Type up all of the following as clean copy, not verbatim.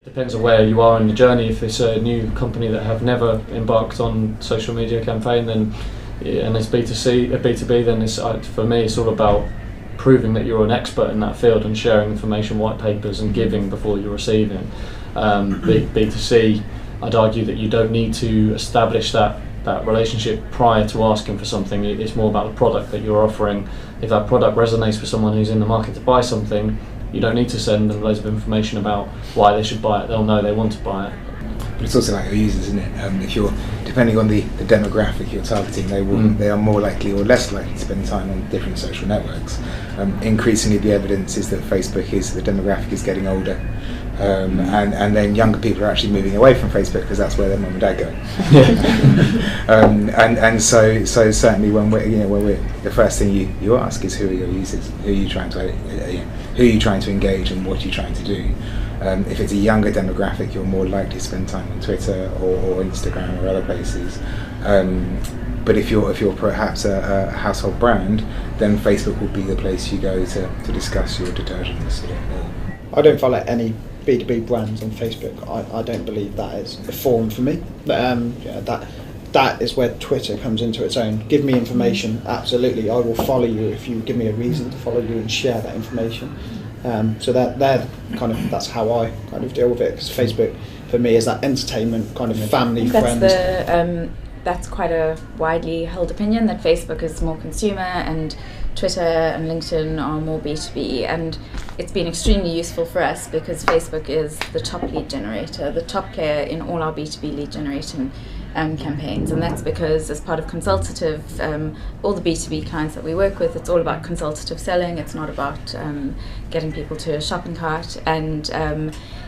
Depends on where you are in the journey. If it's a new company that have never embarked on social media campaign, then and it's B2C, B2B, then it's, for me, it's all about proving that you're an expert in that field and sharing information, white papers, and giving before you're receiving. B2C, I'd argue that you don't need to establish that relationship prior to asking for something. It's more about the product that you're offering. If that product resonates with someone who's in the market to buy something, you don't need to send them loads of information about why they should buy it. They'll know they want to buy it. But it's also like your users, isn't it? If you're, depending on the demographic you're targeting, they are more likely or less likely to spend time on different social networks. Increasingly, the evidence is that the demographic is getting older, and then younger people are actually moving away from Facebook because that's where their mum and dad go. And so certainly when we're the first thing you ask is, who are your users? Who are you trying to engage, and what are you trying to do? If it's a younger demographic, you're more likely to spend time on Twitter or Instagram or other places. But if you're perhaps a household brand, then Facebook will be the place you go to discuss your detergents. I don't follow any B2B brands on Facebook. I don't believe that is a forum for me. But that is where Twitter comes into its own. Give me information, absolutely. I will follow you if you give me a reason to follow you and share that information. So that's how I kind of deal with it, because Facebook for me is that entertainment kind of family friends. That's quite a widely held opinion, that Facebook is more consumer and Twitter and LinkedIn are more B2B, and it's been extremely useful for us because Facebook is the top lead generator, the top player in all our B2B lead generating campaigns, and that's because as part of consultative, all the B2B clients that we work with, it's all about consultative selling. It's not about getting people to a shopping cart, and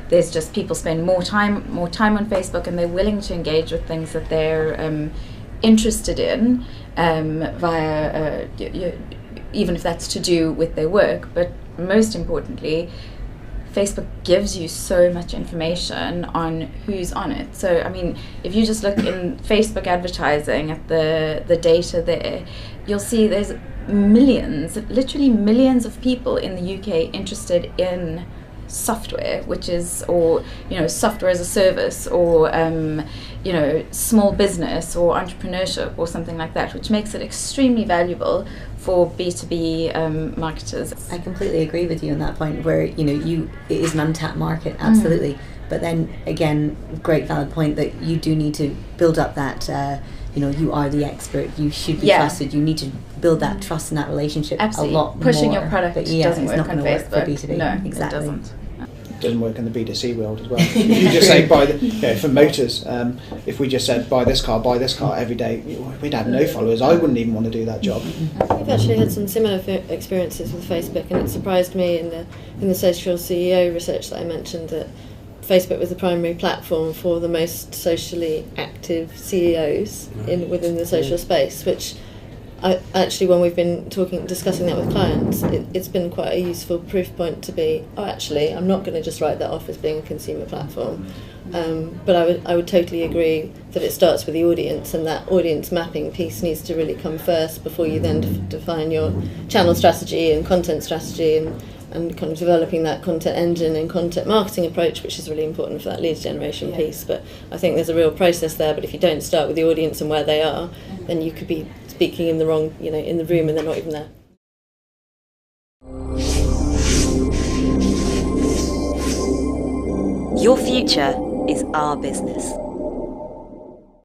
there's just people spend more time on Facebook, and they're willing to engage with things that they're interested in via even if that's to do with their work. But most importantly, Facebook gives you so much information on who's on it. So, I mean, if you just look in Facebook advertising at the data there, you'll see there's literally millions of people in the UK interested in software, software as a service, or small business or entrepreneurship or something like that, which makes it extremely valuable for B2B marketers. I completely agree with you on that point, where it is an untapped market, absolutely. But then again, great valid point that you do need to build up that you are the expert, you should be trusted, you need to build that trust and that relationship. Absolutely. A lot Pushing more. your product doesn't work on Facebook. Work for B2B. No, exactly. It doesn't. It doesn't work in the B2C world as well. If you just say for motors, if we just said buy this car every day, we'd have no followers. I wouldn't even want to do that job. We've actually had some similar experiences with Facebook, and it surprised me in the social CEO research that I mentioned that Facebook was the primary platform for the most socially active CEOs within the social space, which actually, when we've been discussing that with clients, it's been quite a useful proof point to be, I'm not going to just write that off as being a consumer platform. But I would totally agree that it starts with the audience, and that audience mapping piece needs to really come first before you then define your channel strategy and content strategy and kind of developing that content engine and content marketing approach, which is really important for that lead generation piece. But I think there's a real process there, but if you don't start with the audience and where they are, then you could be speaking in the wrong, in the room, and they're not even there. Your future is our business.